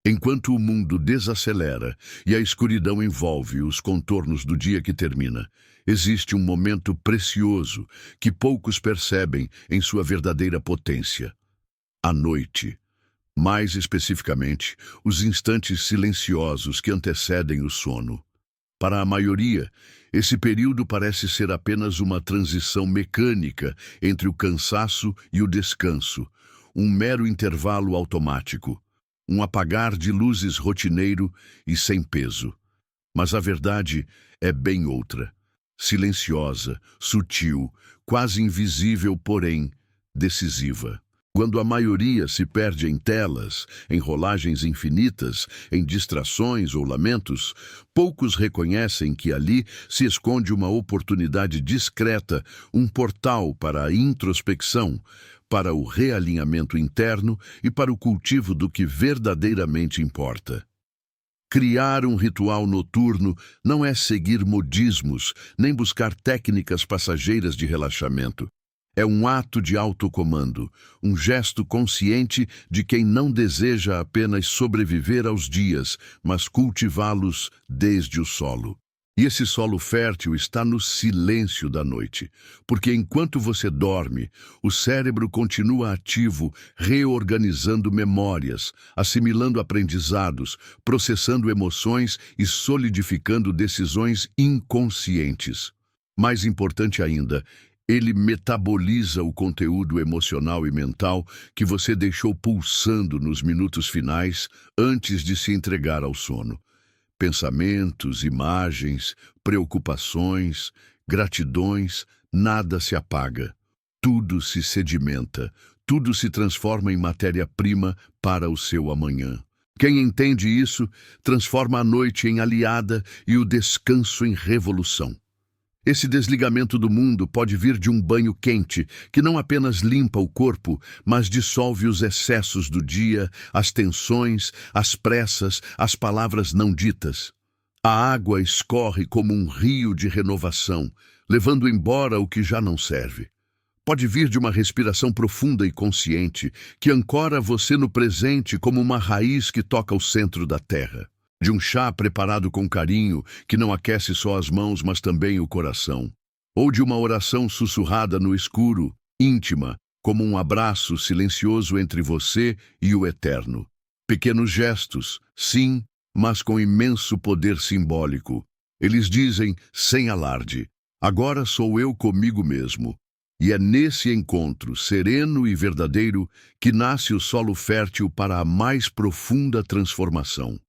Enquanto o mundo desacelera e a escuridão envolve os contornos do dia que termina, existe um momento precioso que poucos percebem em sua verdadeira potência: a noite. Mais especificamente, os instantes silenciosos que antecedem o sono. Para a maioria, esse período parece ser apenas uma transição mecânica entre o cansaço e o descanso, um mero intervalo automático, um apagar de luzes rotineiro e sem peso. Mas a verdade é bem outra. Silenciosa, sutil, quase invisível, porém decisiva. Quando a maioria se perde em telas, em rolagens infinitas, em distrações ou lamentos, poucos reconhecem que ali se esconde uma oportunidade discreta, um portal para a introspecção, para o realinhamento interno e para o cultivo do que verdadeiramente importa. Criar um ritual noturno não é seguir modismos, nem buscar técnicas passageiras de relaxamento. É um ato de autocomando, um gesto consciente de quem não deseja apenas sobreviver aos dias, mas cultivá-los desde o solo. E esse solo fértil está no silêncio da noite, porque enquanto você dorme, o cérebro continua ativo, reorganizando memórias, assimilando aprendizados, processando emoções e solidificando decisões inconscientes. Mais importante ainda, ele metaboliza o conteúdo emocional e mental que você deixou pulsando nos minutos finais antes de se entregar ao sono. Pensamentos, imagens, preocupações, gratidões, nada se apaga. Tudo se sedimenta, tudo se transforma em matéria-prima para o seu amanhã. Quem entende isso, transforma a noite em aliada e o descanso em revolução. Esse desligamento do mundo pode vir de um banho quente, que não apenas limpa o corpo, mas dissolve os excessos do dia, as tensões, as pressas, as palavras não ditas. A água escorre como um rio de renovação, levando embora o que já não serve. Pode vir de uma respiração profunda e consciente, que ancora você no presente como uma raiz que toca o centro da terra. De um chá preparado com carinho, que não aquece só as mãos, mas também o coração. Ou de uma oração sussurrada no escuro, íntima, como um abraço silencioso entre você e o eterno. Pequenos gestos, sim, mas com imenso poder simbólico. Eles dizem, sem alarde, agora sou eu comigo mesmo. E é nesse encontro sereno e verdadeiro que nasce o solo fértil para a mais profunda transformação.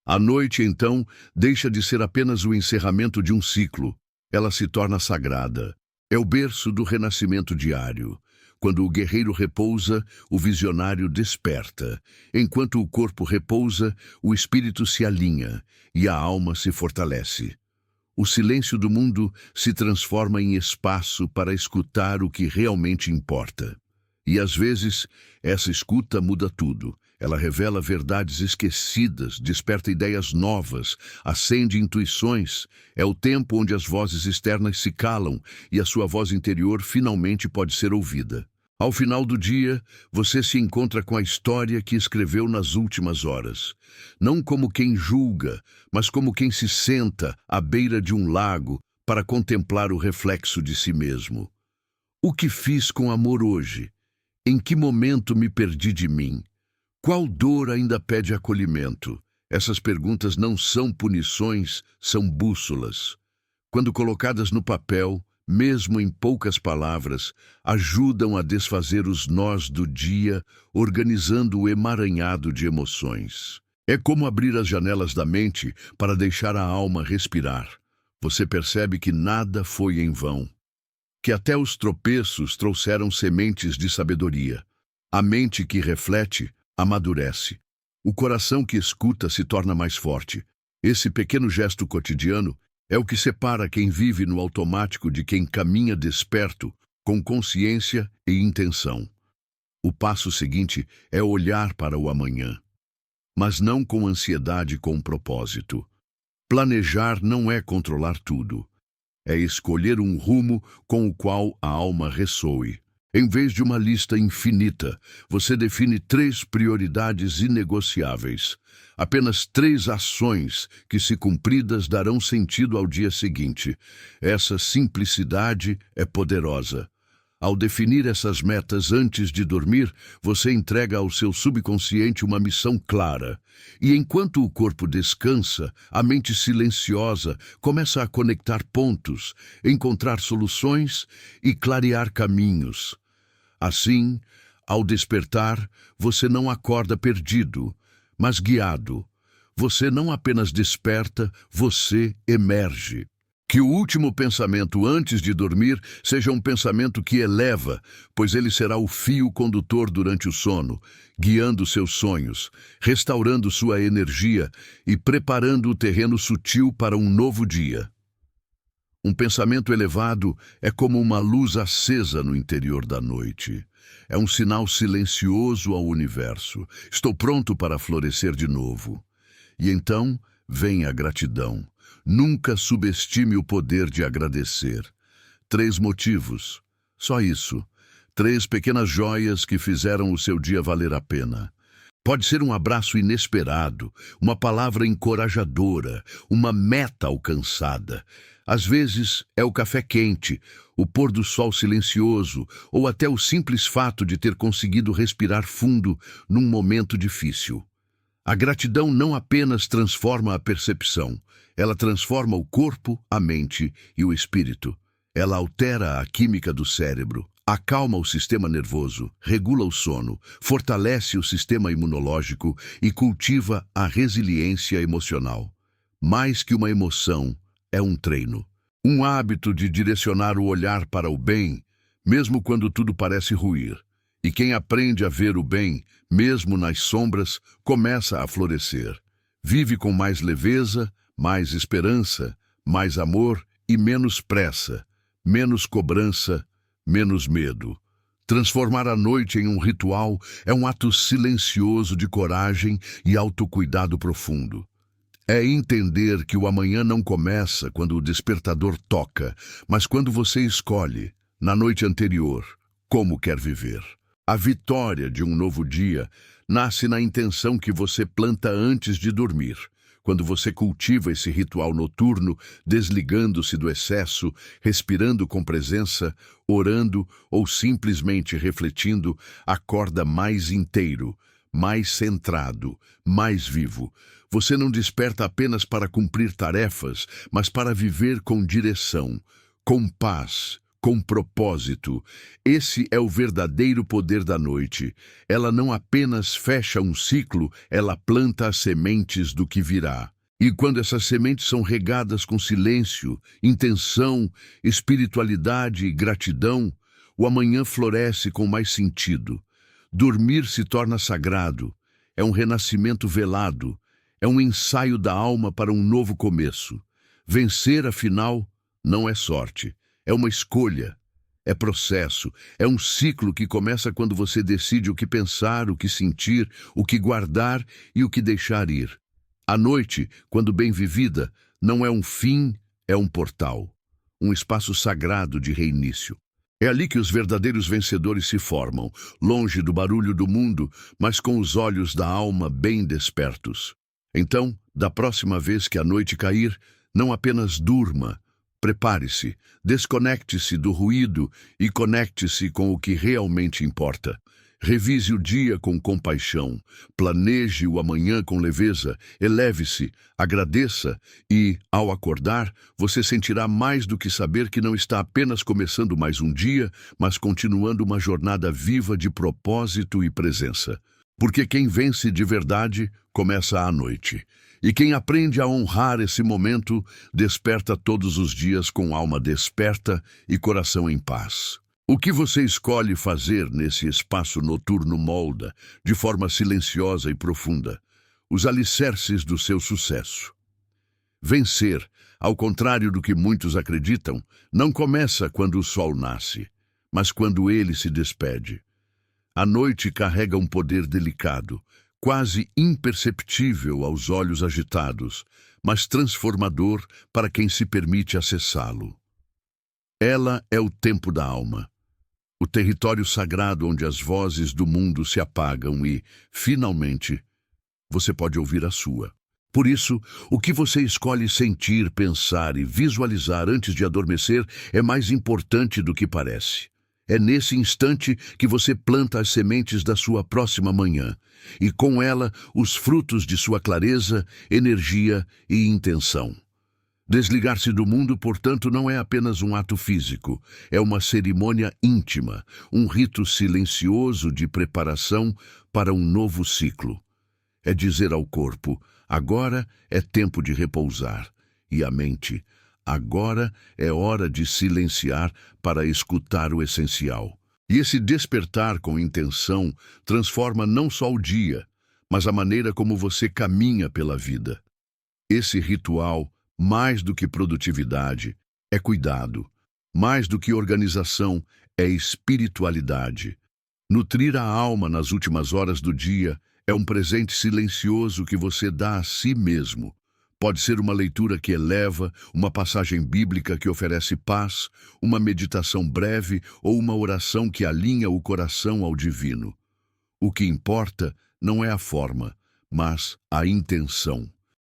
A noite, então, deixa de ser apenas o encerramento de um ciclo. Ela se torna sagrada. É o berço do renascimento diário. Quando o guerreiro repousa, o visionário desperta. Enquanto o corpo repousa, o espírito se alinha e a alma se fortalece. O silêncio do mundo se transforma em espaço para escutar o que realmente importa. E às vezes, essa escuta muda tudo. Ela revela verdades esquecidas, desperta ideias novas, acende intuições. É o tempo onde as vozes externas se calam e a sua voz interior finalmente pode ser ouvida. Ao final do dia, você se encontra com a história que escreveu nas últimas horas. Não como quem julga, mas como quem se senta à beira de um lago para contemplar o reflexo de si mesmo. O que fiz com amor hoje? Em que momento me perdi de mim? Qual dor ainda pede acolhimento? Essas perguntas não são punições, são bússolas. Quando colocadas no papel, mesmo em poucas palavras, ajudam a desfazer os nós do dia, organizando o emaranhado de emoções. É como abrir as janelas da mente para deixar a alma respirar. Você percebe que nada foi em vão, que até os tropeços trouxeram sementes de sabedoria. A mente que reflete amadurece. O coração que escuta se torna mais forte. Esse pequeno gesto cotidiano é o que separa quem vive no automático de quem caminha desperto, com consciência e intenção. O passo seguinte é olhar para o amanhã, mas não com ansiedade, com propósito. Planejar não é controlar tudo. É escolher um rumo com o qual a alma ressoe. Em vez de uma lista infinita, você define 3 prioridades inegociáveis. Apenas 3 ações que, se cumpridas, darão sentido ao dia seguinte. Essa simplicidade é poderosa. Ao definir essas metas antes de dormir, você entrega ao seu subconsciente uma missão clara. E enquanto o corpo descansa, a mente silenciosa começa a conectar pontos, encontrar soluções e clarear caminhos. Assim, ao despertar, você não acorda perdido, mas guiado. Você não apenas desperta, você emerge. Que o último pensamento antes de dormir seja um pensamento que eleva, pois ele será o fio condutor durante o sono, guiando seus sonhos, restaurando sua energia e preparando o terreno sutil para um novo dia. Um pensamento elevado é como uma luz acesa no interior da noite. É um sinal silencioso ao universo. Estou pronto para florescer de novo. E então vem a gratidão. Nunca subestime o poder de agradecer. 3 motivos. Só isso. 3 pequenas joias que fizeram o seu dia valer a pena. Pode ser um abraço inesperado, uma palavra encorajadora, uma meta alcançada. Às vezes é o café quente, o pôr do sol silencioso ou até o simples fato de ter conseguido respirar fundo num momento difícil. A gratidão não apenas transforma a percepção, ela transforma o corpo, a mente e o espírito. Ela altera a química do cérebro, acalma o sistema nervoso, regula o sono, fortalece o sistema imunológico e cultiva a resiliência emocional. Mais que uma emoção, é um treino. Um hábito de direcionar o olhar para o bem, mesmo quando tudo parece ruir. E quem aprende a ver o bem, mesmo nas sombras, começa a florescer. Vive com mais leveza, mais esperança, mais amor e menos pressa, menos cobrança, menos medo. Transformar a noite em um ritual é um ato silencioso de coragem e autocuidado profundo. É entender que o amanhã não começa quando o despertador toca, mas quando você escolhe, na noite anterior, como quer viver. A vitória de um novo dia nasce na intenção que você planta antes de dormir. Quando você cultiva esse ritual noturno, desligando-se do excesso, respirando com presença, orando ou simplesmente refletindo, acorda mais inteiro, mais centrado, mais vivo. Você não desperta apenas para cumprir tarefas, mas para viver com direção, com paz, com propósito. Esse é o verdadeiro poder da noite. Ela não apenas fecha um ciclo, ela planta as sementes do que virá. E quando essas sementes são regadas com silêncio, intenção, espiritualidade e gratidão, o amanhã floresce com mais sentido. Dormir se torna sagrado. É um renascimento velado. É um ensaio da alma para um novo começo. Vencer, afinal, não é sorte. É uma escolha, é processo, é um ciclo que começa quando você decide o que pensar, o que sentir, o que guardar e o que deixar ir. A noite, quando bem vivida, não é um fim, é um portal, um espaço sagrado de reinício. É ali que os verdadeiros vencedores se formam, longe do barulho do mundo, mas com os olhos da alma bem despertos. Então, da próxima vez que a noite cair, não apenas durma, prepare-se, desconecte-se do ruído e conecte-se com o que realmente importa. Revise o dia com compaixão, planeje o amanhã com leveza, eleve-se, agradeça e, ao acordar, você sentirá mais do que saber que não está apenas começando mais um dia, mas continuando uma jornada viva de propósito e presença. Porque quem vence de verdade começa à noite. E quem aprende a honrar esse momento, desperta todos os dias com alma desperta e coração em paz. O que você escolhe fazer nesse espaço noturno molda, de forma silenciosa e profunda, os alicerces do seu sucesso. Vencer, ao contrário do que muitos acreditam, não começa quando o sol nasce, mas quando ele se despede. A noite carrega um poder delicado, quase imperceptível aos olhos agitados, mas transformador para quem se permite acessá-lo. Ela é o tempo da alma. o território sagrado onde as vozes do mundo se apagam e, finalmente, você pode ouvir a sua. Por isso, o que você escolhe sentir, pensar e visualizar antes de adormecer é mais importante do que parece. É nesse instante que você planta as sementes da sua próxima manhã, e com ela os frutos de sua clareza, energia e intenção. Desligar-se do mundo, portanto, não é apenas um ato físico, é uma cerimônia íntima, um rito silencioso de preparação para um novo ciclo. É dizer ao corpo: agora é tempo de repousar, e à mente: agora é hora de silenciar para escutar o essencial. E esse despertar com intenção transforma não só o dia, mas a maneira como você caminha pela vida. Esse ritual, mais do que produtividade, é cuidado. Mais do que organização, é espiritualidade. Nutrir a alma nas últimas horas do dia é um presente silencioso que você dá a si mesmo. Pode ser uma leitura que eleva, uma passagem bíblica que oferece paz, uma meditação breve ou uma oração que alinha o coração ao divino. O que importa não é a forma, mas a intenção.